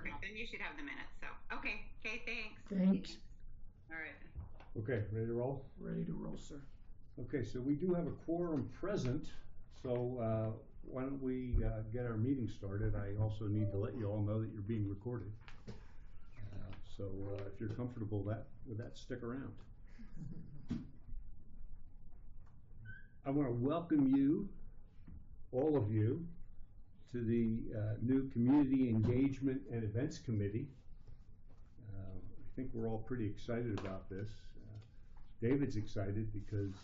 perfect. Then you should have the minutes. So, okay, thanks. Thanks. All right. Okay, ready to roll? Ready to roll, sir. Okay, so we do have a quorum present, so why don't we get our meeting started. I also need to let you all know that you're being recorded. So if you're comfortable with that, stick around. I want to welcome you, all of you, to the new Community Engagement and Events Committee. I think we're all pretty excited about this. David's excited because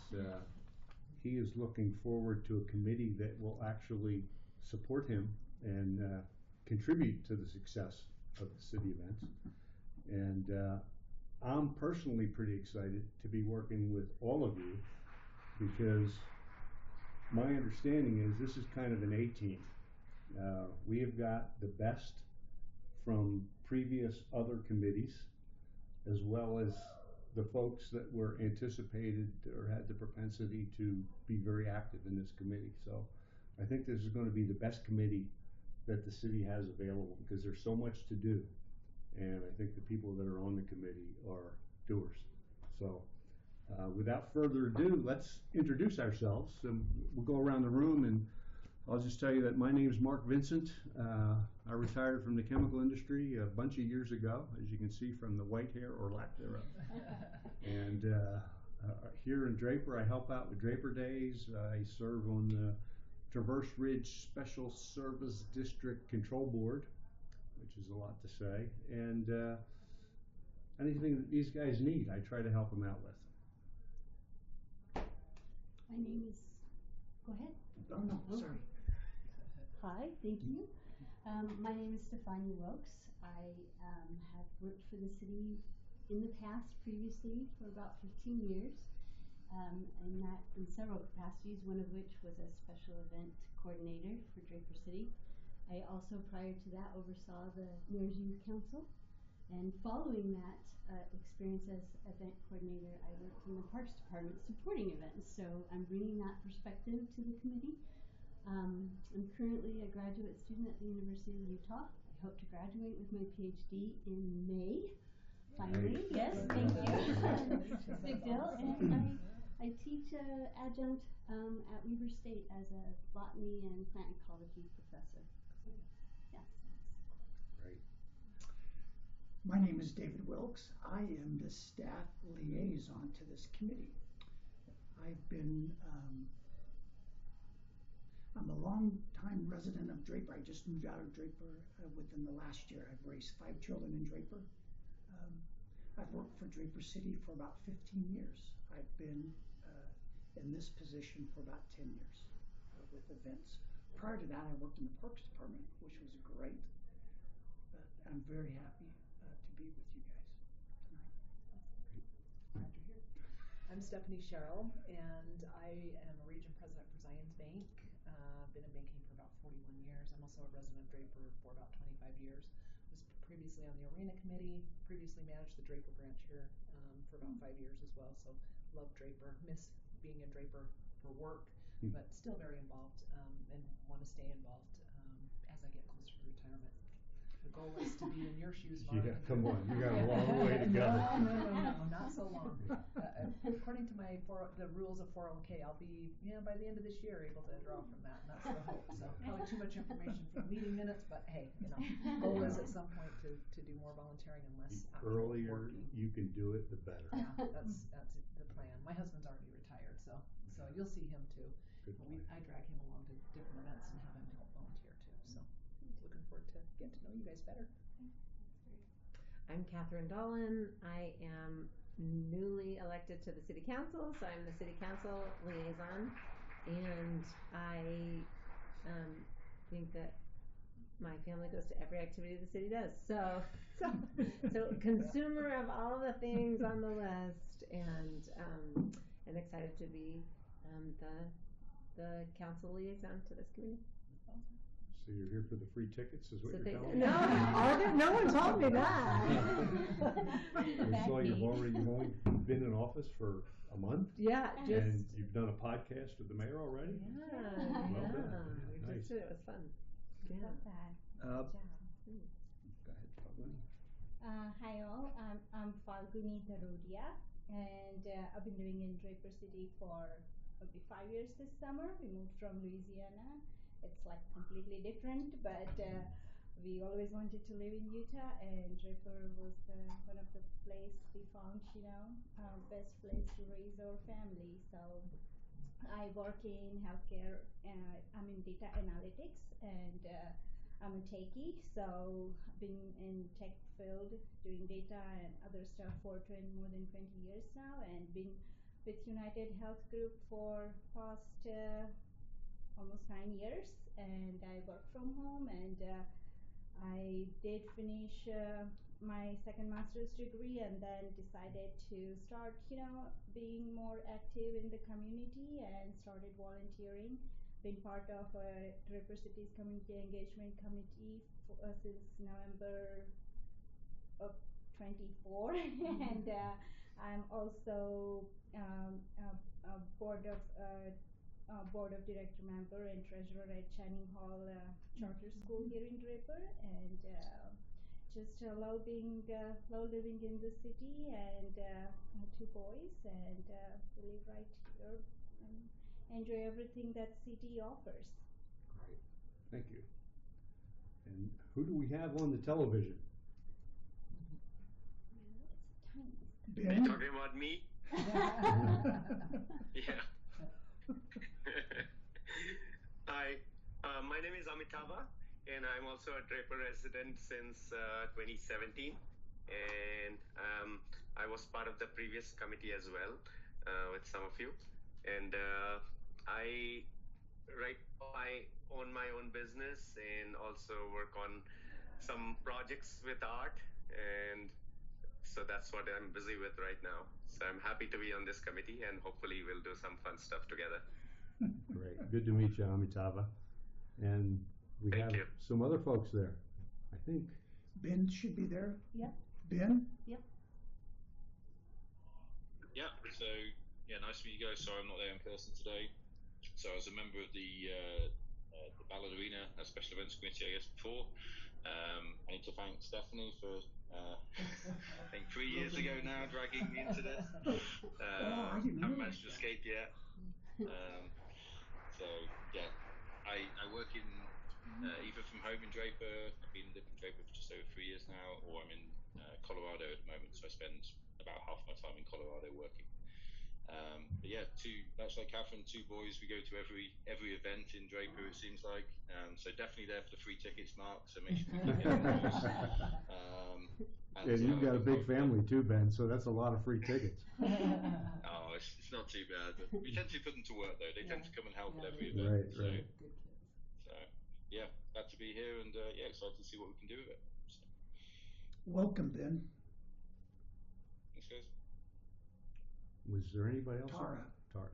he is looking forward to a committee that will actually support him and contribute to the success of the city events. And I'm personally pretty excited to be working with all of you because my understanding is this is kind of an A-team. We have got the best from previous other committees, as well as the folks that were anticipated or had the propensity to be very active in this committee. So I think this is going to be the best committee that the city has available because there's so much to do. And I think the people that are on the committee are doers. So without further ado, let's introduce ourselves. And we'll go around the room, and I'll just tell you that my name is Mark Vincent. I retired from the chemical industry a bunch of years ago, as you can see from the white hair or lack thereof. And here in Draper, I help out with Draper Days. I serve on the Traverse Ridge Special Service District Control Board, which is a lot to say. And anything that these guys need, I try to help them out with. My name is, go ahead. Oh, no, sorry. Hi, thank you. My name is Stefania Wilkes. I have worked for the city in the past, previously, for about 15 years, and that in several capacities, one of which was a special event coordinator for Draper City. I also, prior to that, oversaw the Mayor's Youth Council. And following that experience as event coordinator, I worked in the Parks Department supporting events. So I'm bringing that perspective to the committee. I'm currently a graduate student at the University of Utah. I hope to graduate with my PhD in May. Finally, yes, thank you. Big deal. And I teach adjunct at Weber State as a botany and plant ecology professor. So, yes. Great. My name is David Wilkes. I am the staff liaison to this committee. I've been, I'm a long-time resident of Draper. I just moved out of Draper within the last year. I've raised 5 children in Draper. I've worked for Draper City for about 15 years. I've been in this position for about 10 years with events. Prior to that, I worked in the Parks Department, which was great. But I'm very happy to be with you guys tonight. Glad you're here. I'm Stephanie Sherrill, and I am a region president for Zions Bank. Been in banking for about 41 years. I'm also a resident of Draper for about 25 years. Was previously on the Arena Committee, previously managed the Draper branch here for about 5 years as well. So love Draper, miss being in Draper for work, but still very involved and want to stay involved as I get closer to retirement. The goal is to be in your shoes, Mark. Yeah, come on, you got a long way to go. No, not so long. According to the rules of 401k, I'll be, by the end of this year, able to draw from that, and that's the hope. So probably too much information for meeting minutes, but hey, goal is at some point to do more volunteering and less. The earlier you can do it, the better. Yeah, that's the plan. My husband's already retired, so you'll see him too. I drag him along to different events and have him help volunteer too. So. Looking forward to getting to know you guys better. I'm Catherine Dolan. I am newly elected to the City Council, so I'm the City Council liaison, and I think that my family goes to every activity the city does. So consumer of all the things on the list, and excited to be the council liaison to this committee. Awesome. So you're here for the free tickets, is what you're telling me? No one told me that. So you've only been in office for a month? Yeah, and you've done a podcast with the mayor already? Yeah. We just did. It was fun. Yeah. Go ahead. Hi all, I'm Falguni Darudia, and I've been living in Draper City for maybe 5 years this summer. We moved from Louisiana. It's like completely different, but we always wanted to live in Utah, and Draper was one of the place we found, best place to raise our family. So I work in healthcare. I'm in data analytics, and I'm a techie. So I've been in tech field doing data and other stuff for more than 20 years now, and been with United Health Group for past almost 9 years. And I work from home, and I did finish my second master's degree, and then decided to start, being more active in the community, and started volunteering. Been part of Draper City's Community Engagement Committee since November of 24, and I'm also board of director member and treasurer at Channing Hall Charter School here in Draper, and just love living in the city, and I have two boys, and we live right here and enjoy everything that city offers. Great, thank you. And who do we have on the television? Ben? Are you talking about me? Yeah. Hi, my name is Amitava, and I'm also a Draper resident since 2017. And I was part of the previous committee as well with some of you. And I own my own business and also work on some projects with art, and so that's what I'm busy with right now. So I'm happy to be on this committee, and hopefully we'll do some fun stuff together. Great, good to meet you, Amitava. And we Thank have you. some other folks there, I think. Ben should be there. Yep. Ben? Yep. Yeah, so nice to meet you guys. Sorry I'm not there in person today. So I was a member of the Ballerina Special Events Committee, I guess, before. I need to thank Stephanie for, I think 3 years ago now, dragging me into this. I didn't know Haven't managed to that. escape yet. So yeah, I work in either from home in Draper. I've been living in Draper for just over 3 years now, or I'm in Colorado at the moment. So I spend about half my time in Colorado working. But yeah, much like Catherine, two boys. We go to every event in Draper, it seems like. So definitely there for the free tickets, Mark. So make sure you get those. And you've got a big family too, Ben, so that's a lot of free tickets. Oh, it's not too bad. But we tend to put them to work though. They tend to come and help at every event. Right. So yeah, glad to be here, and excited to see what we can do with it. So, Welcome, Ben. thanks, guys. Was there anybody else? Tara.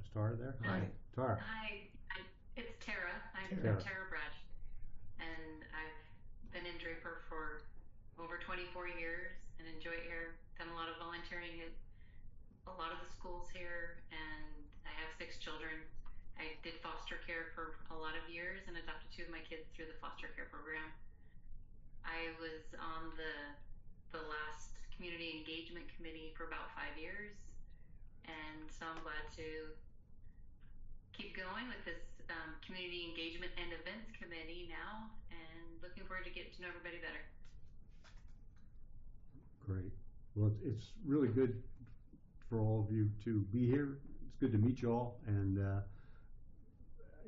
Is Tara there? Hi. Tara. Hi, it's Tara. I'm Tara. Tara Brash, and I've been in Draper for over 24 years and enjoy it here. Done a lot of volunteering at a lot of the schools here, and I have 6 children. I did foster care for a lot of years and adopted 2 of my kids through the foster care program. I was on the last community engagement committee for about 5 years, and so I'm glad to keep going with this community engagement and events committee now, and looking forward to getting to know everybody better. Great. Well, it's really good for all of you to be here. It's good to meet you all, and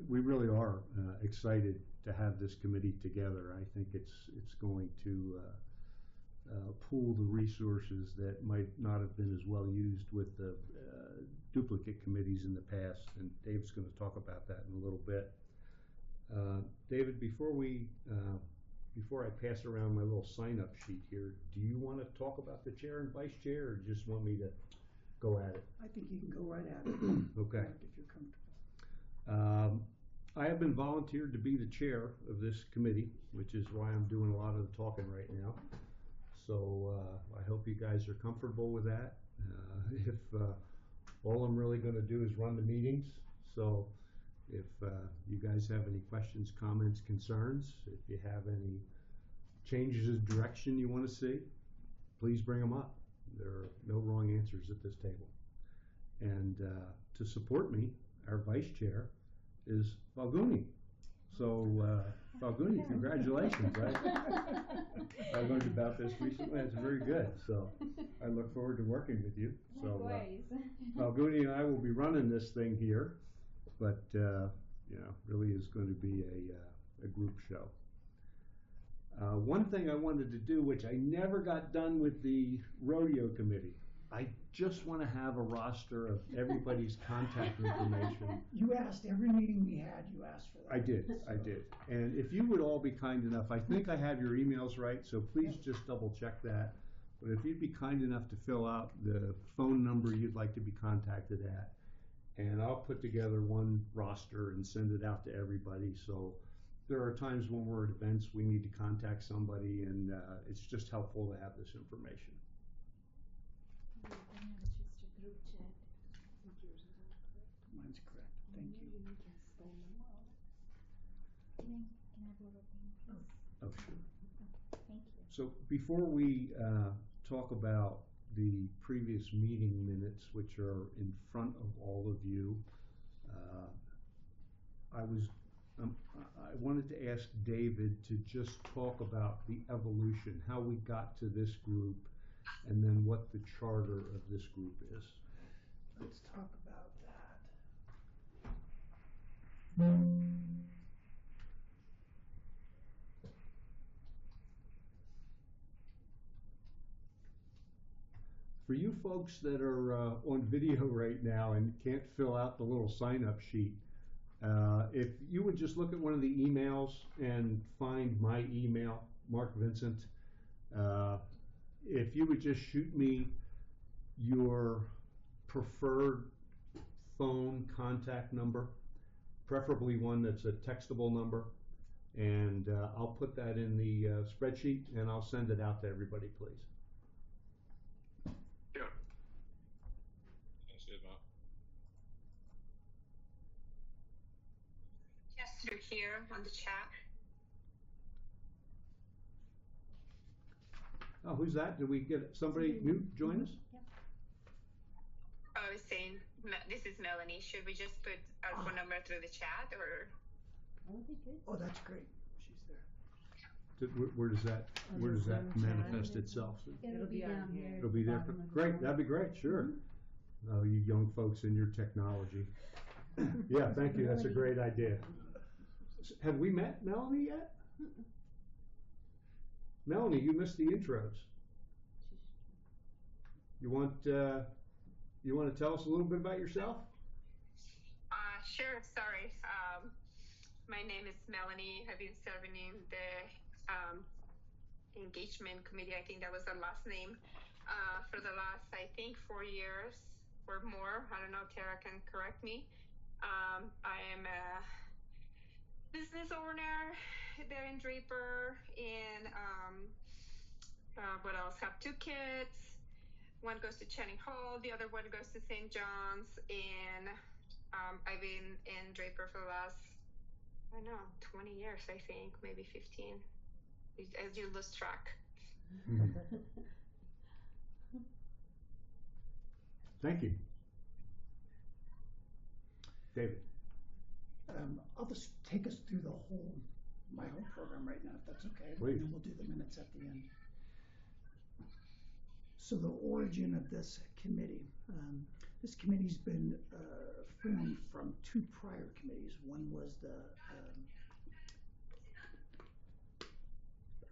we really are excited to have this committee together. I think it's going to pool the resources that might not have been as well used with the duplicate committees in the past, and Dave's going to talk about that in a little bit. David, before I pass around my little sign-up sheet here, do you want to talk about the chair and vice chair, or just want me to go at it? I think you can go right at it. Okay. Mark, if you're comfortable. I have been volunteered to be the chair of this committee, which is why I'm doing a lot of the talking right now. So I hope you guys are comfortable with that. If all I'm really going to do is run the meetings, so if you guys have any questions, comments, concerns, if you have any changes of direction you want to see, please bring them up. There are no wrong answers at this table. And to support me, our vice chair is Falguni. So, Falguni, congratulations. I learned about this recently. It's very good. So, I look forward to working with you. So, Falguni and I will be running this thing here, but really is going to be a group show. One thing I wanted to do, which I never got done with the rodeo committee, I just want to have a roster of everybody's contact information. You asked every meeting we had, you asked for that. I did. And if you would all be kind enough, I think I have your emails right, so please just double check that. But if you'd be kind enough to fill out the phone number you'd like to be contacted at, and I'll put together one roster and send it out to everybody. So there are times when we're at events we need to contact somebody, and it's just helpful to have this information. Mine's correct. Thank you. Oh, sure. Thank you. So before we talk about the previous meeting minutes, which are in front of all of you, I wanted to ask David to just talk about the evolution, how we got to this group, and then what the charter of this group is. Let's talk about that. For you folks that are on video right now and can't fill out the little sign-up sheet, if you would just look at one of the emails and find my email, Mark Vincent, if you would just shoot me your preferred phone contact number, preferably one that's a textable number, and I'll put that in the spreadsheet and I'll send it out to everybody, please. Sure. That's good, Mark. Yes, through here on the chat. Oh, who's that? Did we get somebody new join us? I was saying, this is Melanie. Should we just put our phone number through the chat, or? Oh, that's great. She's there. Where does that manifest itself? It'll be down here. It'll be there. Great, that'd be great. Sure. Oh, you young folks and your technology. Yeah, thank you. That's a great idea. Have we met Melanie yet? Melanie, you missed the intros. You want to tell us a little bit about yourself? Sure. Sorry. My name is Melanie. I've been serving in the engagement committee. I think that was the last name for the last, I think, 4 years or more. I don't know. Tara can correct me. I am a business owner there in Draper, and what else? Have 2 kids. One goes to Channing Hall, the other one goes to St. John's, and I've been in Draper for the last, I don't know, 20 years, I think, maybe 15, as you lose track. Thank you. David. I'll just take us through my whole program right now, if that's okay. Please. And then we'll do the minutes at the end. So the origin of this committee's been formed from 2 prior committees. One was the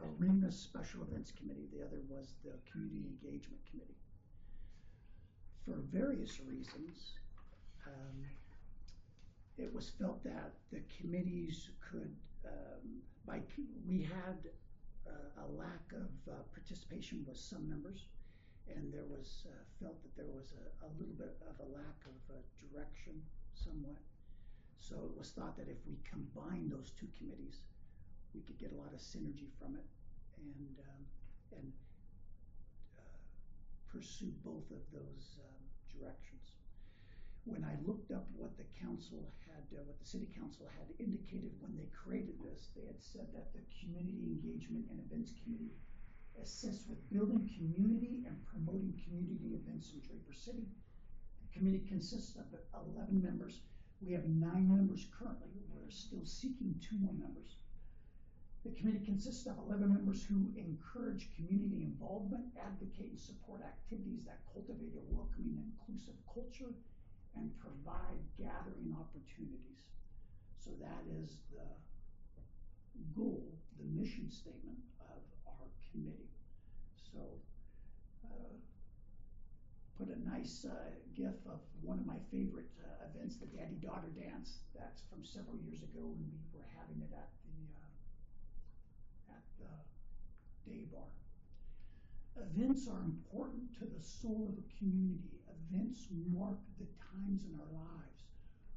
Arena Special Events Committee. The other was the Community Engagement Committee. For various reasons, it was felt that the committees could, we had a lack of participation with some members, and there was felt that there was a little bit of a lack of direction somewhat. So it was thought that if we combined those 2 committees, we could get a lot of synergy from it and pursue both of those directions. When I looked up what the city council had indicated when they created this, they had said that the community engagement and events committee assists with building community and promoting community events in Draper City. The committee consists of 11 members. We have 9 members currently. We're still seeking 2 more members. The committee consists of 11 members who encourage community involvement, advocate and support activities that cultivate a welcoming and inclusive culture, and provide gathering opportunities. So that is the goal, the mission statement of our committee. So put a nice gif of one of my favorite events, the Daddy-Daughter Dance. That's from several years ago when we were having it at the day bar. Events are important to the soul of a community. Events mark the times in our lives.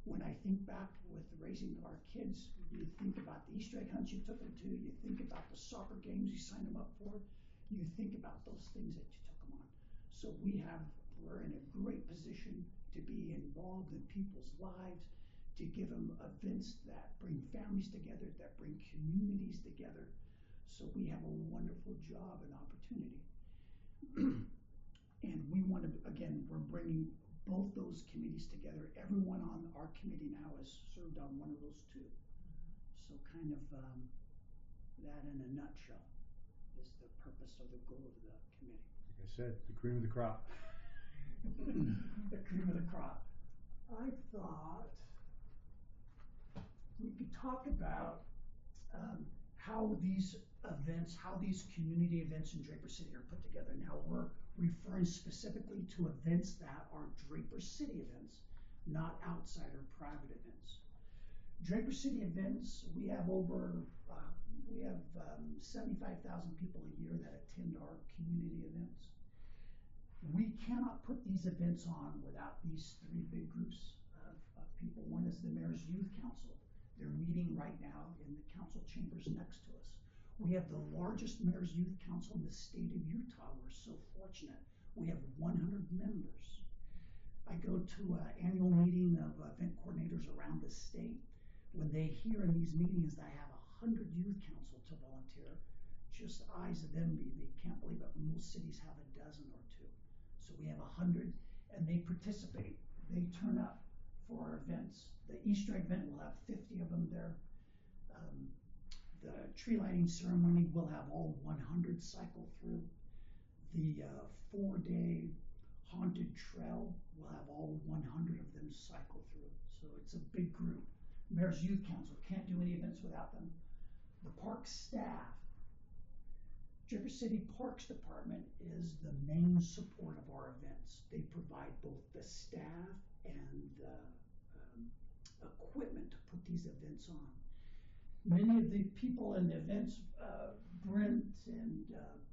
When I think back with raising our kids, you think about the Easter egg hunts you took them to, you think about the soccer games you signed them up for, you think about those things that you took them on. So we're in a great position to be involved in people's lives, to give them events that bring families together, that bring communities together. So we have a wonderful job and opportunity. And we want to, again, we're bringing both those committees together. Everyone on our committee now has served on one of those 2. So kind of that in a nutshell is the purpose or the goal of the committee. Like I said, the cream of the crop. The cream of the crop. I thought we could talk about how these events, how these community events in Draper City are put together. Now we're referring specifically to events that are Draper City events, not outside or private events. Draper City events, we have 75,000 people a year that attend our community events. We cannot put these events on without these 3 big groups of people. One is the Mayor's Youth Council. They're meeting right now in the council chambers next to us. We have the largest Mayor's Youth Council in the state of Utah. We're so fortunate. We have 100 members. I go to an annual meeting of event coordinators around the state. When they hear in these meetings that I have 100 youth council to volunteer, just eyes of envy. They can't believe it. Most cities have a dozen or 2. So we have 100, and they participate. They turn up for our events. The Easter egg event will have 50 of them there. The tree lighting ceremony will have all 100 cycle through. The 4-day haunted trail will have all 100 of them cycle through. So it's a big group. Mayor's Youth Council, can't do any events without them. The park staff. Draper City Parks Department is the main support of our events. They provide both the staff and the equipment to put these events on. Many of the people in the events, Brent and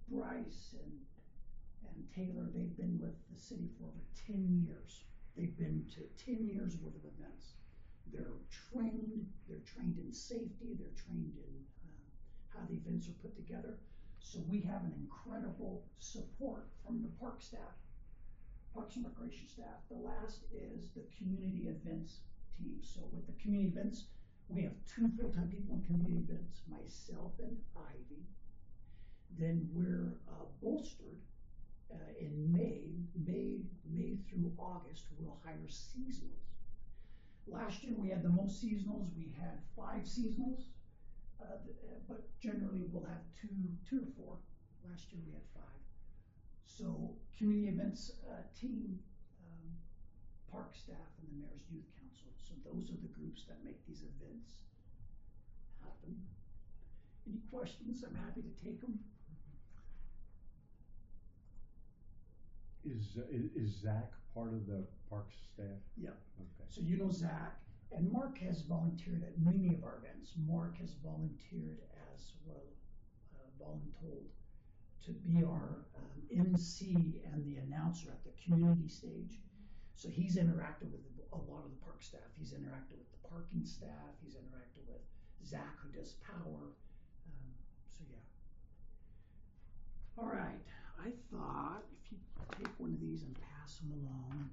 Bryce and Taylor, they've been with the city for over 10 years. They've been to 10 years worth of events. They're trained in safety, they're trained in how the events are put together. So we have an incredible support from the park staff, Parks and Recreation staff. The last is the community events team. So with the community events, we have 2 full-time people in community events, myself and Ivy. Then we're bolstered in May through August, we'll hire seasonals. Last year we had the most seasonals. We had 5 seasonals, but generally we'll have two to 4. Last year we had 5. So community events team, park staff, and the Mayor's Youth Council. So those are the groups that make these events happen. Any questions? I'm happy to take them. Is Zach part of the parks staff? Yeah. Okay. So you know Zach, and Mark has volunteered at many of our events. Mark has volunteered as well, voluntold to be our MC and the announcer at the community stage. So he's interacted with a lot of the park staff. He's interacted with the parking staff. He's interacted with Zach, who does power. So yeah. All right. I thought if you take one of these and pass them along,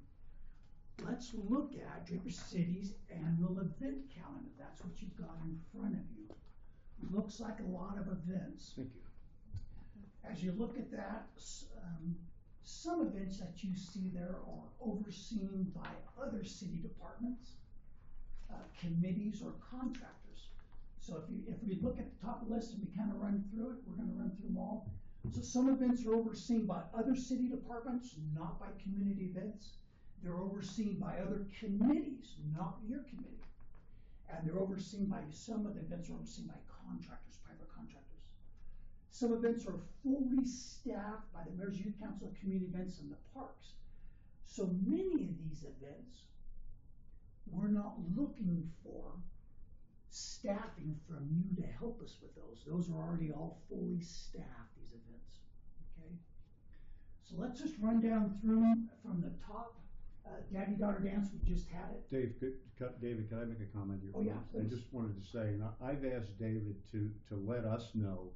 let's look at Draper City's annual event calendar. That's what you've got in front of you. Looks like a lot of events. Thank you. As you look at that, some events that you see there are overseen by other city departments, committees, or contractors. So if we look at the top list and we kind of run through it, we're going to run through them all. So some events are overseen by other city departments, not by community events. They're overseen by other committees, not your committee. And they're overseen by, some of the events are overseen by contractors, private contractors. Some events are fully staffed by the Mayor's Youth Council, community events, and the parks. So many of these events, we're not looking for staffing from you to help us with those. Those are already all fully staffed, these events, okay? So let's just run down through from the top. Daddy-daughter dance, we just had it. David, can I make a comment here? Oh, yeah, I please. just wanted to say, and I've asked David to let us know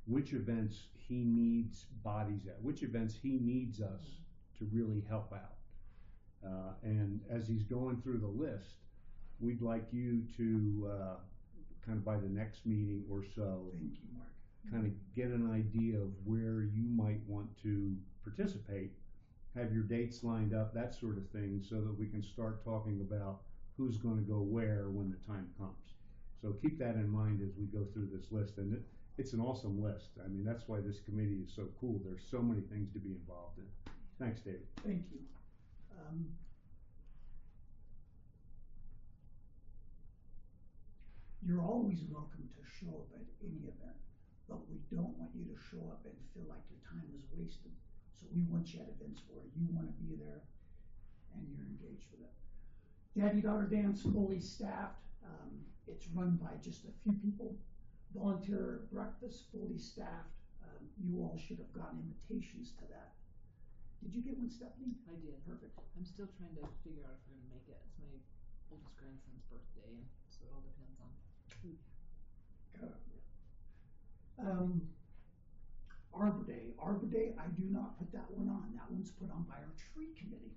which events he needs bodies at, which events he needs us to really help out. And as he's going through the list, we'd like you to kind of by the next meeting or so, Thank you, Mark. kind of get an idea of where you might want to participate, have your dates lined up, that sort of thing, so that we can start talking about who's going to go where when the time comes. So keep that in mind as we go through this list. And it's an awesome list. I mean, that's why this committee is so cool. There's so many things to be involved in. Thanks, David. Thank you. You're always welcome to show up at any event, but we don't want you to show up and feel like your time is wasted. So we want you at events where you want to be there and you're engaged with it. Daddy-daughter dance, fully staffed. It's run by just a few people. Volunteer breakfast, fully staffed. You all should have gotten invitations to that. Did you get one, Stephanie? I did. Perfect. I'm still trying to figure out if we're gonna make it. It's my oldest grandson's birthday, and so it all depends on who. Arbor Day. Arbor Day, I do not put that one on. That one's put on by our tree committee.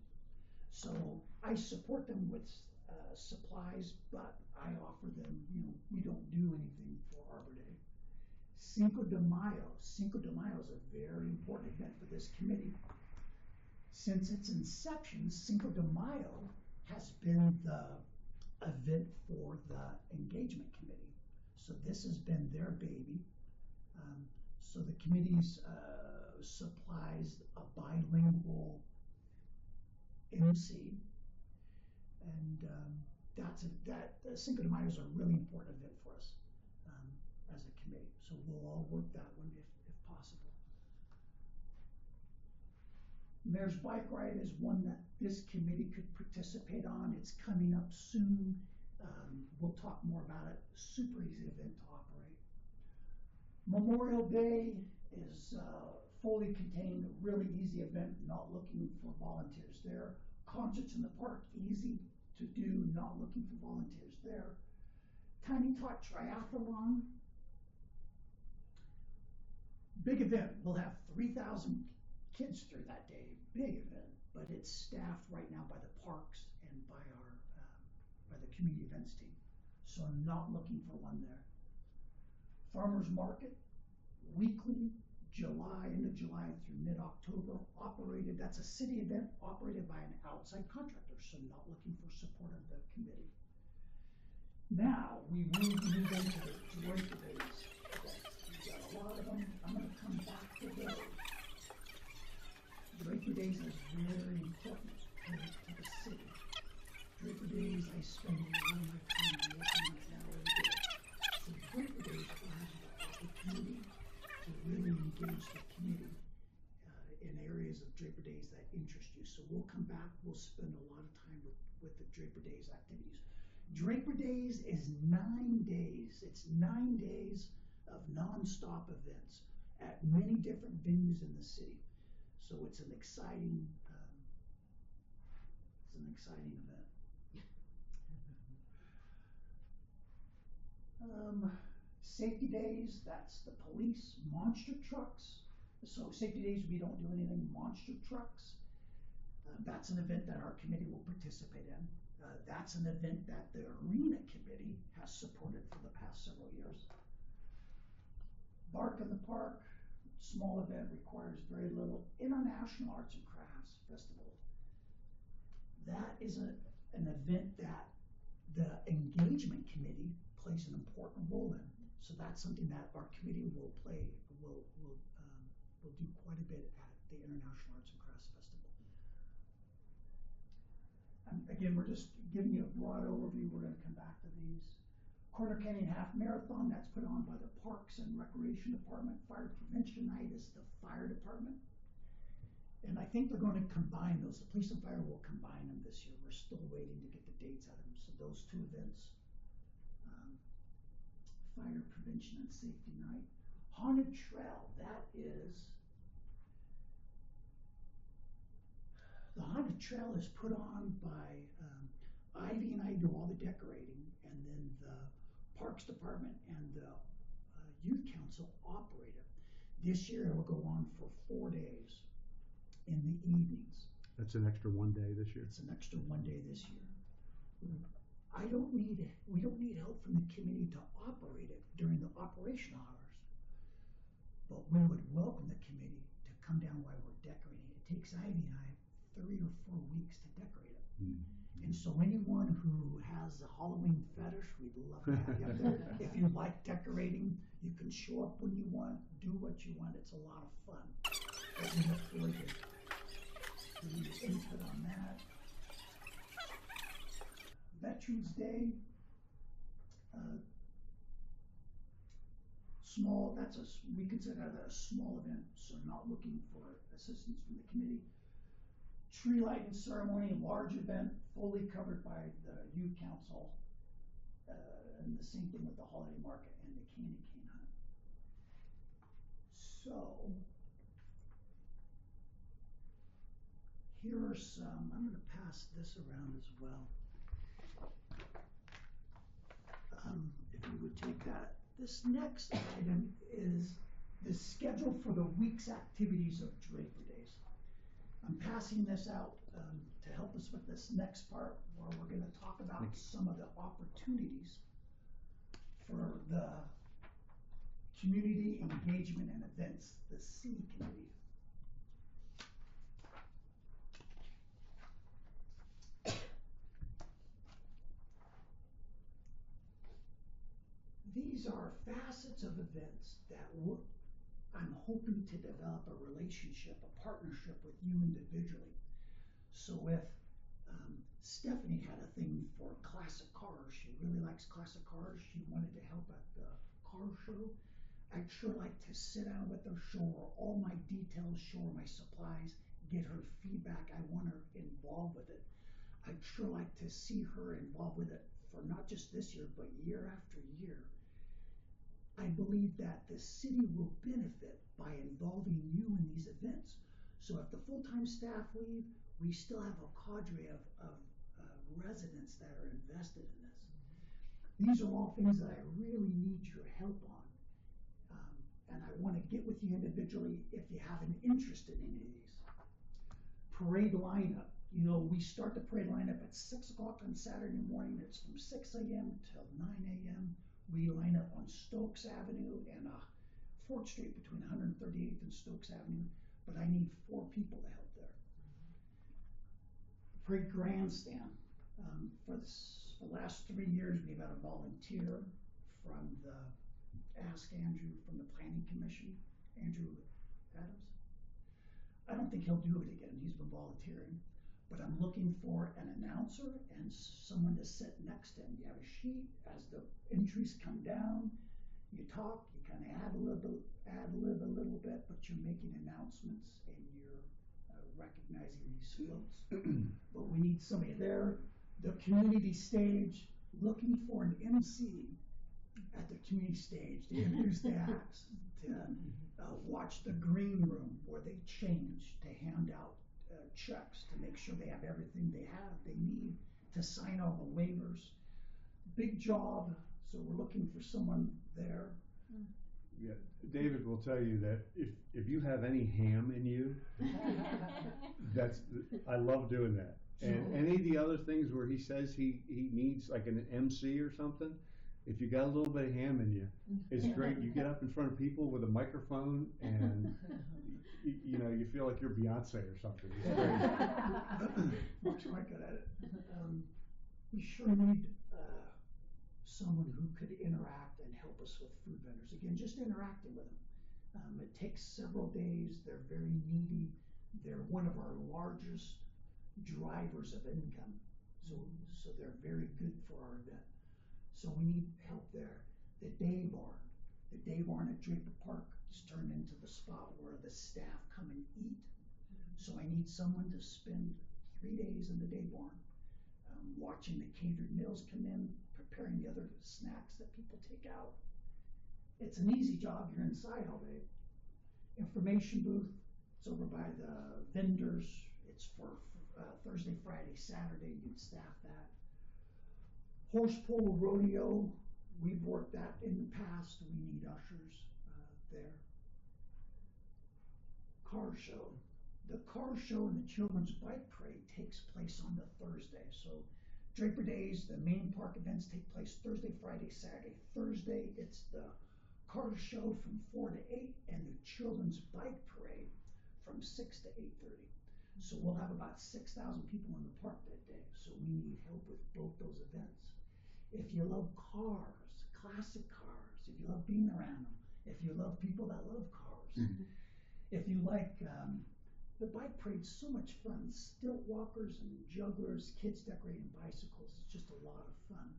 So I support them with supplies, but I offer them, we don't do anything for Arbor Day. Cinco de Mayo. Cinco de Mayo is a very important event for this committee. Since its inception, Cinco de Mayo has been the event for the engagement committee. So this has been their baby. So the committee's supplies a bilingual MC, and Cinco de Mayo is a really important event for us as a committee. So we'll all work that one if possible. Mayor's Bike Ride is one that this committee could participate on. It's coming up soon. We'll talk more about it. Super easy event to operate. Memorial Day is fully contained, really easy event, not looking for volunteers there. Concerts in the park, easy to do, not looking for volunteers there. Tiny Tot Triathlon, big event. We'll have 3,000 kids through that day, big event, but it's staffed right now by the parks and by by the community events team. So I'm not looking for one there. Farmers Market, weekly, end of July through mid-October, operated, that's a city event operated by an outside contractor, so not looking for support of the committee. Now, we will move into the Draper Days. We've got a lot of them. I'm going to come back to those. Draper Days is very important to the city. Draper Days, I spend a lot of my time working on that every day. So Draper Days allows you the opportunity to really engage the community in areas of Draper Days that interest you. So we'll come back, we'll spend a lot of time with the Draper Days activities. Draper Days is 9 days. It's 9 days of non-stop events at many different venues in the city. So it's an exciting event. Safety Days, that's the police, monster trucks. So Safety Days, we don't do anything monster trucks. That's an event that our committee will participate in. That's an event that the Arena Committee has supported for the past several years. Bark in the Park, small event, requires very little. International Arts and Crafts Festival. That is an event that the engagement committee plays an important role in. So that's something that our committee will do quite a bit at the International Arts and Crafts Festival. And again, we're just giving you a broad overview. We're going to come back to these. Corner Canyon Half Marathon, that's put on by the Parks and Recreation Department. Fire Prevention Night is the fire department. And I think they're going to combine those. The police and fire will combine them this year. We're still waiting to get the dates out of them. So those two events, Fire Prevention and Safety Night. Haunted Trail, that is, the Haunted Trail is put on by Ivy and I do all the decorating, and then the Parks Department and the Youth Council operate it. This year it will go on for 4 days in the evenings. That's an extra 1 day this year. It's an extra 1 day this year. We don't need help from the committee to operate it during the operational hours, but we would welcome the committee to come down while we're decorating it. It takes Ivy and I 3 or 4 weeks to decorate it. And so anyone who has a Halloween fetish, we'd love to have you up there. If you like decorating, you can show up when you want, do what you want. It's a lot of fun. But we look forward to your input on that. Veterans Day, we consider that a small event, so not looking for assistance from the committee. Tree lighting ceremony, large event, fully covered by the Youth Council, and the same thing with the holiday market and the candy cane hunt. So, here are some, I'm going to pass this around as well. If you would take that. This next item is the schedule for the week's activities of Draper Days. I'm passing this out to help us with this next part, where we're going to talk about some of the opportunities for the community engagement and events, the C committee. These are facets of events that I'm hoping to develop a relationship, a partnership with you individually. So if Stephanie had a thing for classic cars, she really likes classic cars, she wanted to help at the car show, I'd sure like to sit down with her, show her all my details, show her my supplies, get her feedback. I want her involved with it. I'd sure like to see her involved with it for not just this year, but year after year. I believe that the city will benefit by involving you in these events. So if the full-time staff leave, we still have a cadre of residents that are invested in this. These are all things that I really need your help on. And I want to get with you individually if you have an interest in any of these. Parade lineup. You know, we start the parade lineup at 6 o'clock on Saturday morning. It's from 6 a.m. till 9 a.m. We line up on Stokes Avenue and 4th Street between 138th and Stokes Avenue, but I need 4 people to help there. Parade grandstand. For the last 3 years, we've had a volunteer from the Ask Andrew from the Planning Commission, Andrew Adams. I don't think he'll do it again. He's been volunteering. But I'm looking for an announcer and someone to sit next to him. You have a sheet. As the entries come down, you talk, you kind of ad lib a little bit, but you're making announcements and you're recognizing these folks. But we need somebody there. The community stage, looking for an MC at the community stage to introduce the acts, to watch the green room where they change, to hand out checks to make sure they have everything they need to sign all the waivers. Big job, so we're looking for someone there. Yeah, David will tell you that if you have any ham in you, I love doing that. And any of the other things where he says he needs like an MC or something, if you got a little bit of ham in you, it's great. You get up in front of people with a microphone and you feel like you're Beyonce or something. It's great. Mark's quite good at it. We sure need someone who could interact and help us with food vendors. Again, just interacting with them. It takes several days. They're very needy. They're one of our largest drivers of income. So they're very good for our event. So we need help there. The day barn. The day barn at Draper Park is turned into the spot where the staff come and eat. So I need someone to spend 3 days in the day barn, watching the catered meals come in, preparing the other snacks that people take out. It's an easy job. You're inside all day. Information booth. It's over by the vendors. It's for Thursday, Friday, Saturday. You'd staff that. Horse polo rodeo. We've worked that in the past. We need ushers there. Car show. The car show and the children's bike parade takes place on the Thursday. So Draper Days, the main park events take place Thursday, Friday, Saturday. Thursday, it's the car show from 4 to 8 and the children's bike parade from 6 to 8:30. So we'll have about 6,000 people in the park that day. So we need help with both those events. If you love cars, classic cars, if you love being around them, if you love people that love cars, if you like the bike parade's so much fun. Stilt walkers and jugglers, kids decorating bicycles. It's just a lot of fun.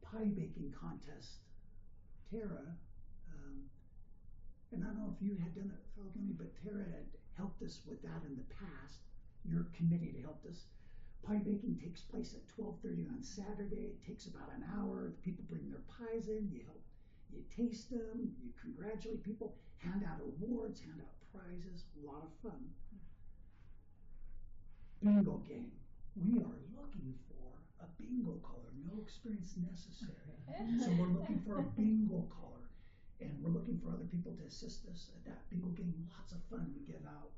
Pie baking contest. Tara, and I don't know if you had done it, but Tara had helped us with that in the past. Your committee had helped us. Pie baking takes place at 12:30 on Saturday. It takes about an hour. The people bring their pies in. You taste them. You congratulate people. Hand out awards. Hand out prizes. A lot of fun. Bingo game. We are looking for a bingo caller. No experience necessary. So we're looking for a bingo caller. And we're looking for other people to assist us at that bingo game. Lots of fun. We give out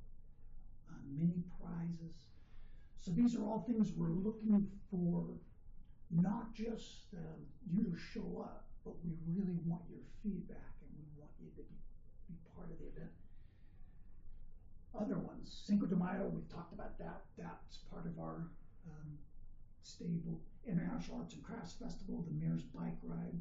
mini prizes. So these are all things we're looking for, not just you to show up, but we really want your feedback and we want you to be part of the event. Other ones, Cinco de Mayo, we've talked about that. That's part of our stable. International Arts and Crafts Festival, the Mayor's Bike Ride.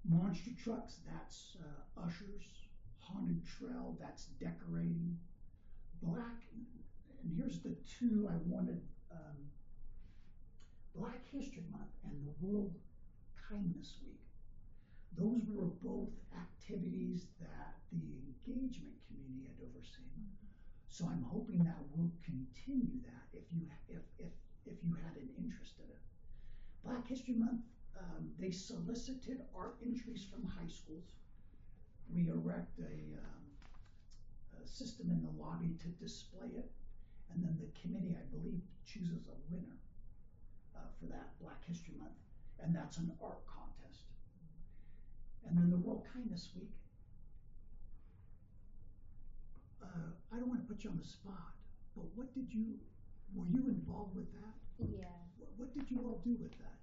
Monster trucks, that's ushers. Haunted Trail, that's decorating. And here's the two I wanted, Black History Month and the World Kindness Week. Those were both activities that the engagement community had overseen. So I'm hoping that we'll continue that if you had an interest in it. Black History Month, they solicited art entries from high schools. We erect a system in the lobby to display it, and then the committee, I believe, chooses a winner for that Black History Month, and that's an art contest. And then the World Kindness Week. I don't want to put you on the spot, but were you involved with that? Yeah. What did you all do with that?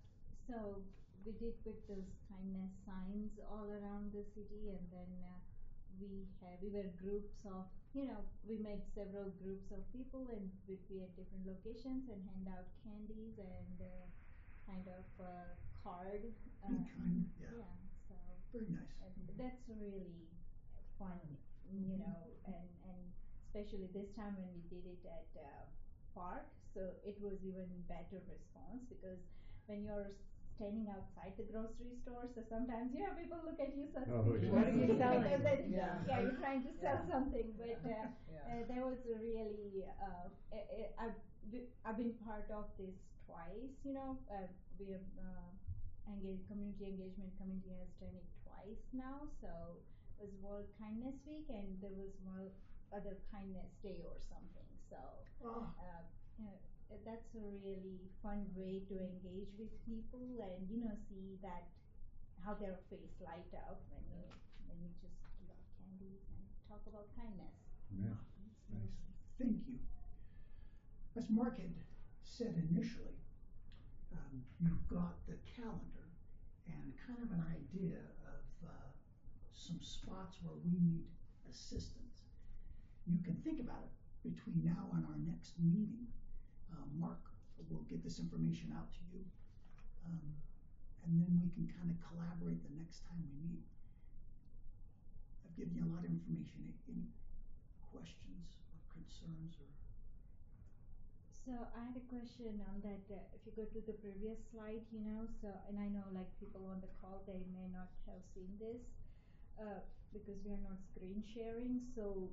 So we did put those kindness signs all around the city, and then we were groups of, we made several groups of people, and we'd be at different locations and hand out candies and kind of card. Yeah. So very nice. That's really fun, and especially this time when we did it at park, so it was even better response, because when you're standing outside the grocery store, so sometimes people look at you suspiciously. What are you selling? Yeah, you're trying to sell something, but there was a really I've been part of this twice. We have community engagement committee has done it twice now. So it was World Kindness Week, and there was one other Kindness Day or something. So that's a really fun way to engage with people and see that how their face light up when you just give out candies and talk about kindness. Yeah, nice. Thank you. As Mark had said initially, You've got the calendar and kind of an idea of some spots where we need assistance. You can think about it between now and our next meeting. Mark will get this information out to you, and then we can kind of collaborate the next time we meet. I've given you a lot of information. Any questions or concerns or? So I had a question on that. If you go to the previous slide, so, and I know like people on the call, they may not have seen this because we are not screen sharing. So,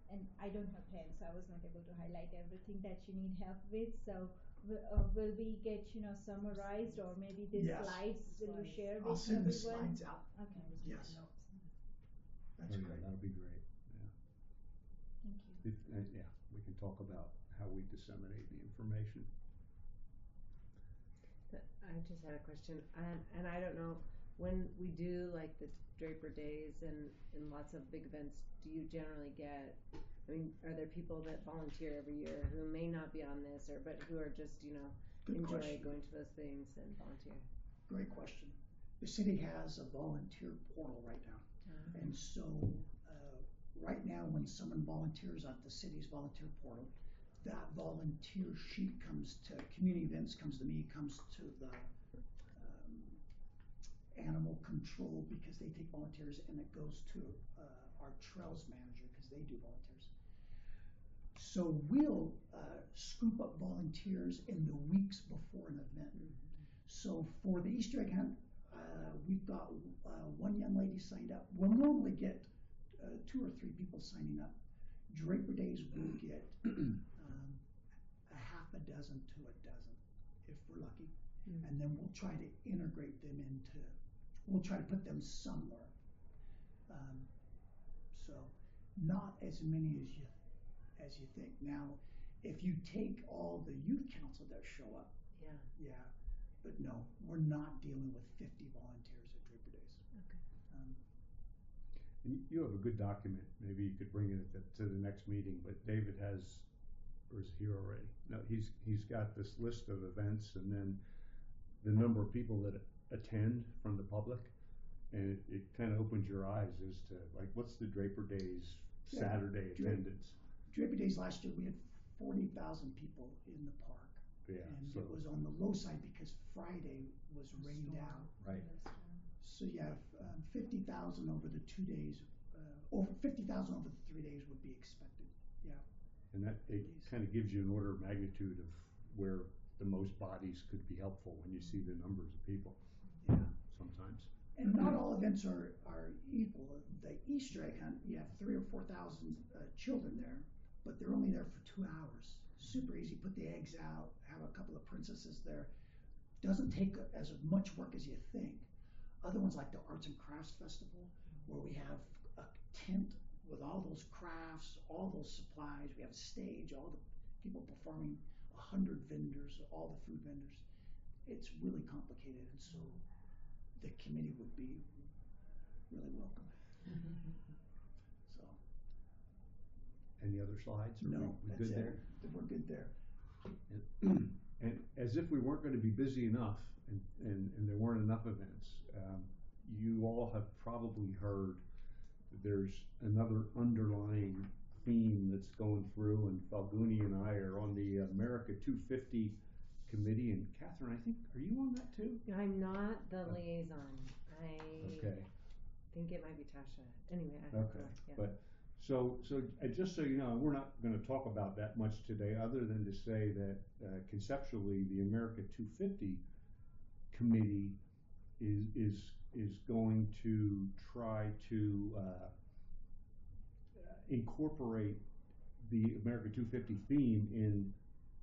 and I don't have hands, so I was not able to highlight everything that you need help with. So, will we get, summarized, or maybe these Yes. slides will you share I'll with send the everyone? slides out. Okay. Yes. That's Oh, yeah, great. that'll be great. Thank you. Yeah, we can talk about how we disseminate the information. I just had a question, and I don't know, when we do like the Draper Days and lots of big events, do you generally get, I mean, are there people that volunteer every year who may not be on this, but who are just, Good enjoy question. going to those things and volunteer? Great question. The city has a volunteer portal right now. And so right now when someone volunteers at the city's volunteer portal, that volunteer sheet comes to community events, comes to me, comes to the animal control because they take volunteers, and it goes to our trails manager because they do volunteers. So we'll scoop up volunteers in the weeks before an event. So for the Easter egg hunt, we've got one young lady signed up. We'll normally get 2 or 3 people signing up. Draper Days will get a half a dozen to a dozen if we're lucky. And then we'll try to integrate them we'll try to put them somewhere. So not as many as you think. Now, if you take all the youth council that show up, yeah, but no, we're not dealing with 50 volunteers at Draper Days. Okay. And you have a good document. Maybe you could bring it to the next meeting. But David has, or is he already? No, he's got this list of events, and then the number of people that attend from the public, and it kind of opens your eyes as to like what's the Draper Days Saturday attendance. Draper Days last year we had 40,000 people in the park. Yeah, and so it was on the low side because Friday was rained out. right. So you have 50,000 over the 2 days. Over 50,000 over the 3 days would be expected. Yeah. And that it kind of gives you an order of magnitude of where the most bodies could be helpful when you see the numbers of people. Yeah. Sometimes. And not all events are equal. The Easter egg hunt, you have 3,000 or 4,000 children there, but they're only there for 2 hours. Super easy. Put the eggs out. Have a couple of princesses there. Doesn't take as much work as you think. Other ones like the Arts and Crafts Festival, where we have a tent with all those crafts, all those supplies. We have a stage, all the people performing, 100 vendors, all the food vendors. It's really complicated, and so the committee would be really welcome. So. Any other slides? No, we that's good it. there? We're good there. And as if we weren't going to be busy enough, and there weren't enough events, you all have probably heard that there's another underlying theme that's going through, and Falguni and I are on the America 250 committee, and Catherine, I think, are you on that too? I'm not the liaison. I Okay. think it might be Tasha. Anyway, Okay, yeah. but so just so you know, we're not going to talk about that much today, other than to say that conceptually, the America 250 committee is going to try to incorporate the America 250 theme in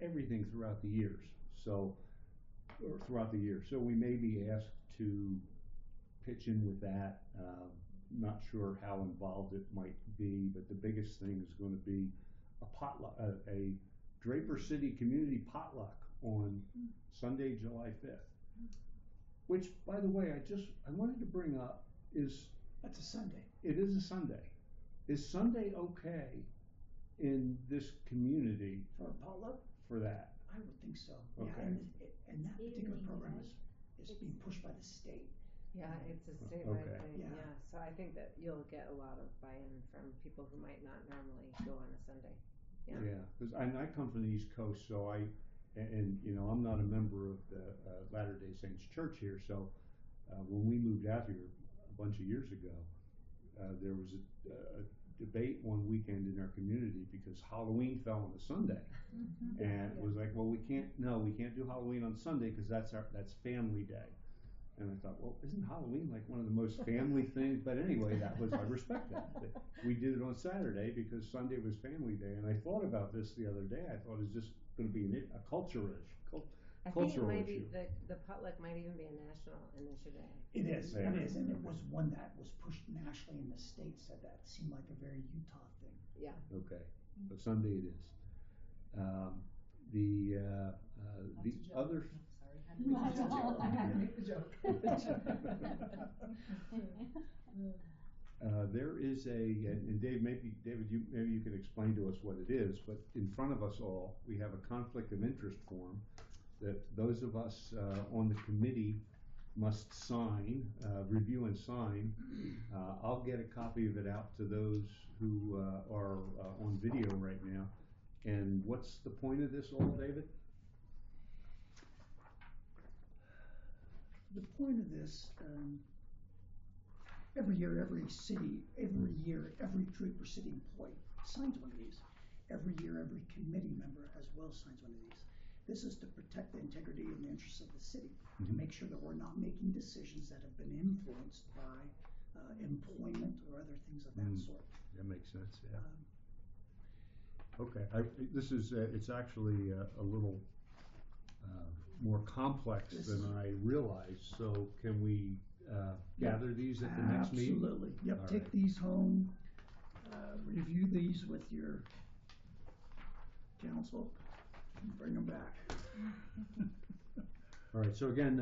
everything throughout the years. So we may be asked to pitch in with that. Not sure how involved it might be, but the biggest thing is going to be a potluck, a Draper City community potluck on Sunday, July 5th. Which, by the way, I wanted to bring up is That's a Sunday. it is a Sunday. Is Sunday okay in this community For a potluck? for that? I would think so. Okay. Yeah, and that particular Evening, program right? is being pushed by the state. Yeah, it's a statewide Okay. thing, Yeah. yeah, so I think that you'll get a lot of buy-in from people who might not normally go on a Sunday. Yeah. Yeah, because I come from the East Coast, so and you know, I'm not a member of the Latter-day Saints Church here, so when we moved out here a bunch of years ago, there was a debate one weekend in our community because Halloween fell on a Sunday. And it was like, well, we can't do Halloween on Sunday because that's family day. And I thought, well, isn't Halloween like one of the most family things? But anyway, I respect that. We did it on Saturday because Sunday was family day. And I thought about this the other day. I thought, is this going to be a cultural issue? I think it Cultural might issue. be, the potluck might even be a national initiative. It is, Yeah. it is, and it was one that was pushed nationally in the States, that seemed like a very Utah thing. Yeah. Okay, so Sunday it is. The other. No, sorry, I had to make the joke. There is and Dave, maybe you can explain to us what it is, but in front of us all, we have a conflict of interest form that those of us on the committee must sign, review and sign. I'll get a copy of it out to those who are on video right now. And what's the point of this all, David? The point of this, every year, every Draper City employee signs one of these. Every year, every committee member as well signs one of these. This is to protect the integrity and the interests of the city, to make sure that we're not making decisions that have been influenced by employment or other things of that sort. That makes sense, yeah. Okay, it's actually a little more complex than I realized, so can we gather these at the next meeting? Absolutely, yep, All take right. these home, review these with your council, and bring them back. All right, so again,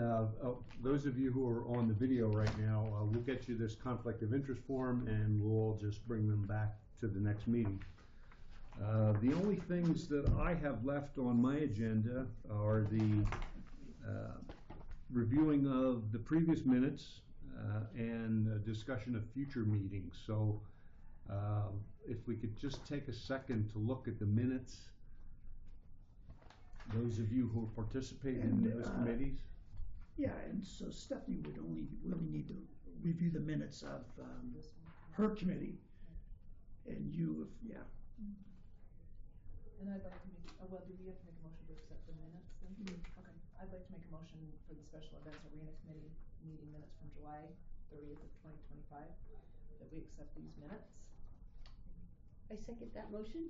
those of you who are on the video right now, we'll get you this conflict of interest form and we'll just bring them back to the next meeting. The only things that I have left on my agenda are the reviewing of the previous minutes and discussion of future meetings. So if we could just take a second to look at the minutes, those of you who participate in those committees. Yeah, and so Stephanie would only really need to review the minutes of her committee, and you, yeah. And I'd like to make, well, do we have to make a motion to accept the minutes then? Okay, I'd like to make a motion for the Special Events Arena Committee meeting minutes from July 30th of 2025, that we accept these minutes. I second that motion.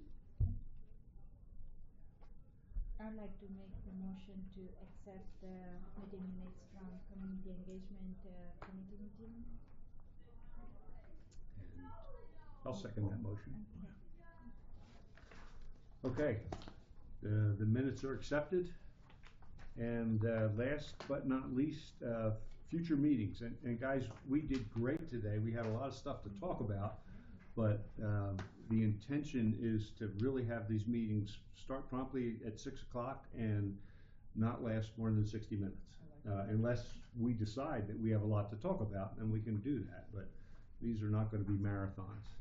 I'd like to make the motion to accept the meeting minutes from community engagement committee meeting. And I'll second that motion. Okay, the minutes are accepted. And last but not least, future meetings. And guys, we did great today. We had a lot of stuff to talk about, but the intention is to really have these meetings start promptly at 6 o'clock and not last more than 60 minutes. Unless we decide that we have a lot to talk about, then we can do that. But these are not going to be marathons.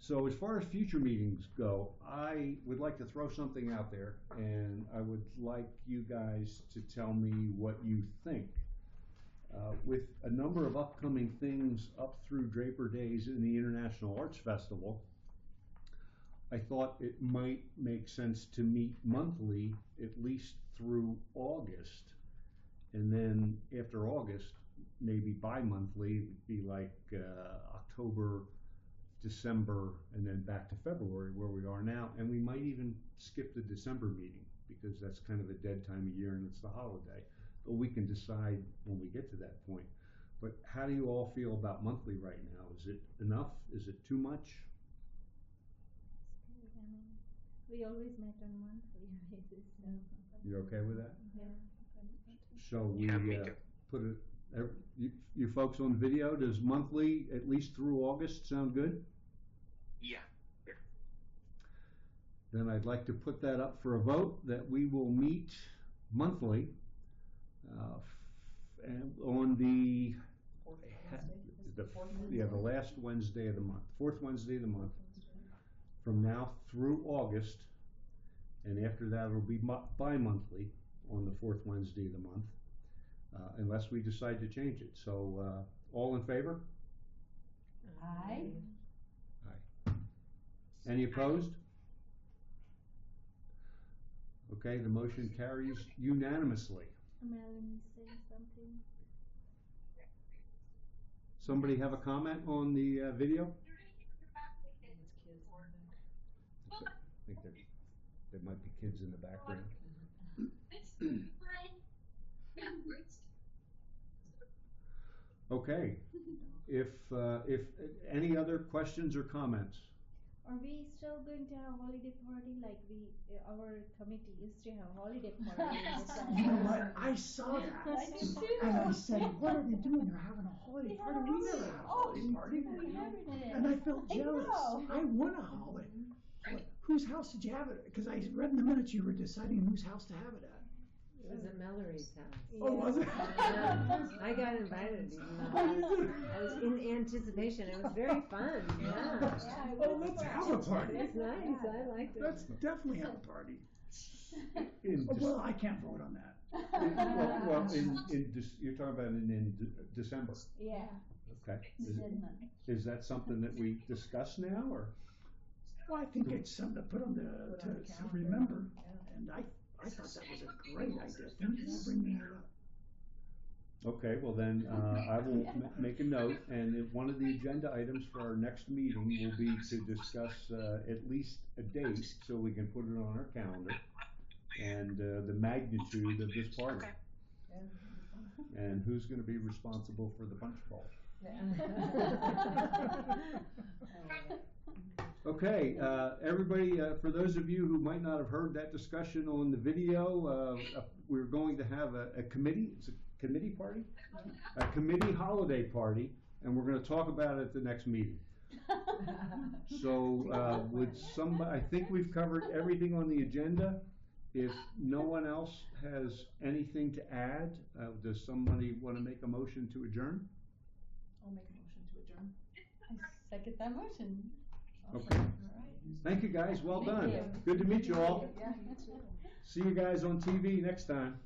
So as far as future meetings go, I would like to throw something out there, and I would like you guys to tell me what you think. With a number of upcoming things up through Draper Days in the International Arts Festival, I thought it might make sense to meet monthly, at least through August. And then after August, maybe bi-monthly, it would be like October, December, and then back to February where we are now. And we might even skip the December meeting because that's kind of a dead time of year and it's the holiday. But we can decide when we get to that point. But how do you all feel about monthly right now? Is it enough? Is it too much? We always met on monthly basis. So. You're okay with that? Yeah. So we Yeah, me too. put it, you folks on video, does monthly at least through August sound good? Yeah. then I'd like to put that up for a vote that we will meet monthly and on the the last Wednesday of the month, fourth Wednesday of the month, from now through August, and after that it'll be bi-monthly on the fourth Wednesday of the month, unless we decide to change it. So, all in favor? Aye. Aye. Any opposed? Okay, the motion carries unanimously. Melanie saying something. Somebody have a comment on the video? I think there might be kids in the background. Okay, if any other questions or comments? Are we still going to have a holiday party like our committee used to have a holiday party in the summer? You know what? I saw that. I did too. And I said, what are they doing? They're having a holiday party. We never have a holiday party. And I felt jealous. I want a holiday. Like, whose house did you have it at? Because I read in the minutes you were deciding whose house to have it at. It was at Mallory's house. Oh, was it? I got invited, even though I was in anticipation. It was very fun. Yeah. Oh, let's have a party. It's nice. I liked it. Let's definitely have a party. In Oh, well, I can't vote on that. you're talking about in December. Yeah. Okay. Is that something that we discuss now, or? Well, I think it's something to put on to remember. And I thought that was a great idea. Thank you for bringing that up. Okay, well then, I will make a note, and one of the agenda items for our next meeting will be to discuss at least a date, so we can put it on our calendar, and the magnitude of this party. And who's gonna be responsible for the punch bowl. Okay, everybody, for those of you who might not have heard that discussion on the video, we're going to have a committee, it's a committee party? A committee holiday party, and we're gonna talk about it at the next meeting. So, would somebody, I think we've covered everything on the agenda. If no one else has anything to add, does somebody wanna make a motion to adjourn? I'll make a motion to adjourn. I second that motion. Okay. Thank you, guys. Well done. you. Good to meet you all. Yeah, you too. See you guys on TV next time.